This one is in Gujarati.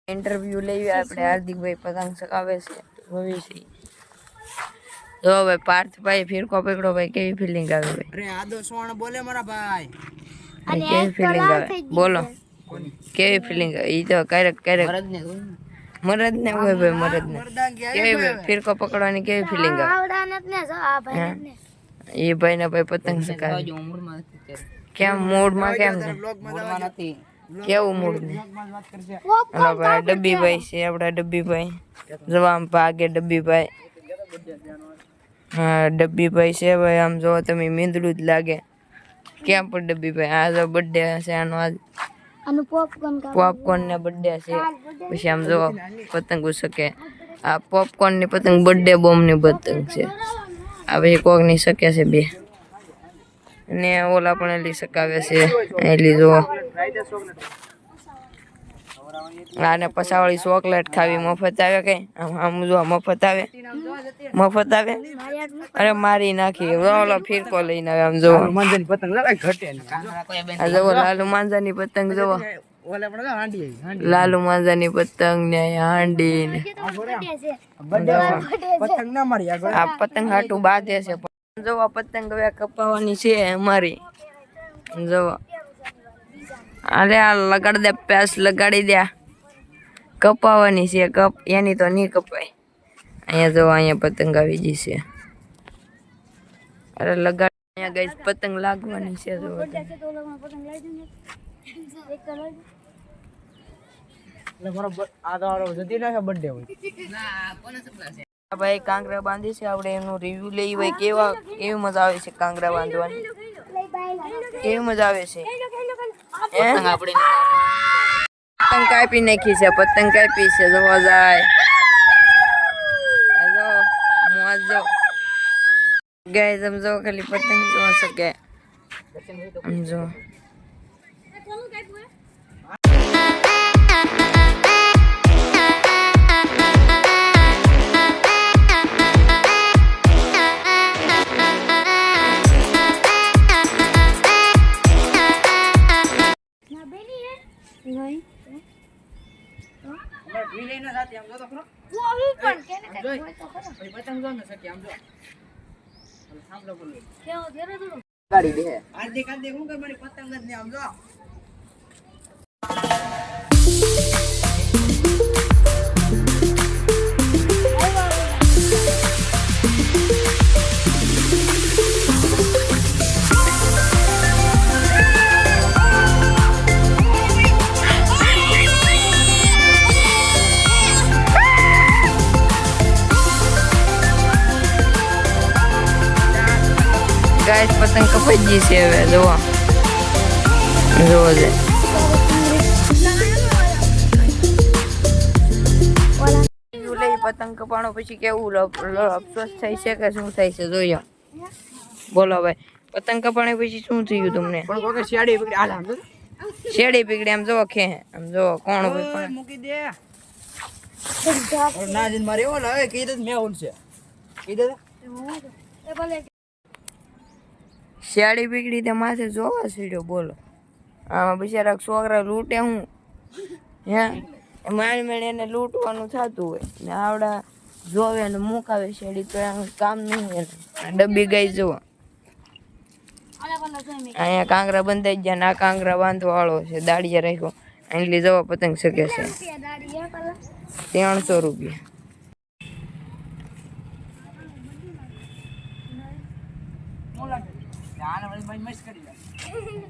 इंटरव्यू लेवी આપણે હાર્દિકભાઈ પતંગ ચગાવે છે ભવિષ્ય જો ભાઈ પાર્થભાઈ ફિરકો પકડો ભાઈ કેવી ફીલિંગ આવે ભાઈ અરે આદો સોણ બોલે મારા ભાઈ અને કેવી ફીલિંગ આવે બોલો કેવી ફીલિંગ આવે ઈ તો ક્યારેક ક્યારેક મરદ ને હોય ભાઈ મરદ ને કેવી ફિરકો પકડવાની કેવી ફીલિંગ આવે આવડાને જ ને જો આ ભાઈ ને એ ભાઈ ને ભાઈ પતંગ ચગાવે કેમ મૂડમાં કેમ મૂડમાં નથી કેવું મૂડ ને હલો ભાઈ ડબ્બીભાઈ છે આપડા ડબ્બીભાઈ જવામ ભાગે ડબ્બીભાઈ હા ડબ્બીભાઈ છે ભાઈ આમ જો તમે મીંદડું જ લાગે કેમ પણ ડબ્બીભાઈ આ જો બર્થડે છે આનો આજ પોપકોર્ન ને બર્થડે છે પછી આમ જો પતંગ ઉછકે આ પોપકોર્ન ની પતંગ બર્થડે બોમ્બ ની પતંગ છે આ ભાઈ કોક ની શકે છે બે ને ઓલા પણ લઈ શકાવે છે એલી જો આને પસાવાળી ચોકલેટ ખાવી મફત આવે કઈ આમ જો મફત આવે અરે મારી નાખી ઓલો ફિરકો લઈને આવે આમ જો માંજાની પતંગ લાગે ઘટે આ જો લાલુ માંજાની પતંગ જો ઓલે પણ હાંડી લાલુ માંજાની પતંગ ને હાંડી ને પતંગ ના મારી આ પતંગ હાટું બાંધે છે જો આ પતંગ હવે કપાવાની છે અમારી જો અરે આ લગાડ દે પેસ લગાડી દે કપાવાની છે કપ એની તો નહીં કપાય અહીંયા જો અહીંયા પતંગ આવી ગઈ છે અરે લગાડ અહીંયા ગઈ પતંગ લાગવાની છે જો ભાઈ કાંગરા બાંધી છે આપણે એનું રિવ્યુ લઈ ભાઈ કેવી મજા આવે છે કાંગરા બાંધવાની કેવી મજા આવે છે પતંગ કાપી નાખી છે પતંગ કાપી છે જોવા જાય જો ગાય સમજો ખાલી પતંગ જોવા શકે સમજો ગાઈસ પતંગ કપાઈ ગઈ છે હવે જોવો છે પતંગ કપાણો પછી કેવું અફસોસ થાય છે કે શું થાય છે જોયો બોલો ભાઈ પતંગ કપાણે પછી શું થયું તમને શેડી પીગડી આમ જોવો ખે આમ જોવો કોણ મૂકી દે ના જીન મારે એવો લાવે કે ઈદ મે ઓલશે ઈદ શિયાળી પીગડી તે માથે જોવા સીડ્યો બોલો આમાં બિચારા છોકરા લૂંટે હું હે મારી મેળે એને લૂંટવાનું થતું હોય ને આવડા જોવે ને મુકાવે શેડી તો એનું કામ નહીં હોય ડબ્બી ગઈ જુઓ અહીંયા કાંગરા બંધાઈ ગયા ને આ કાંગરા બાંધવા વાળો છે દાડિયા રાખ્યો એટલે જવા પતંગ શકે છે 300 રૂપિયા મસ્ત કરી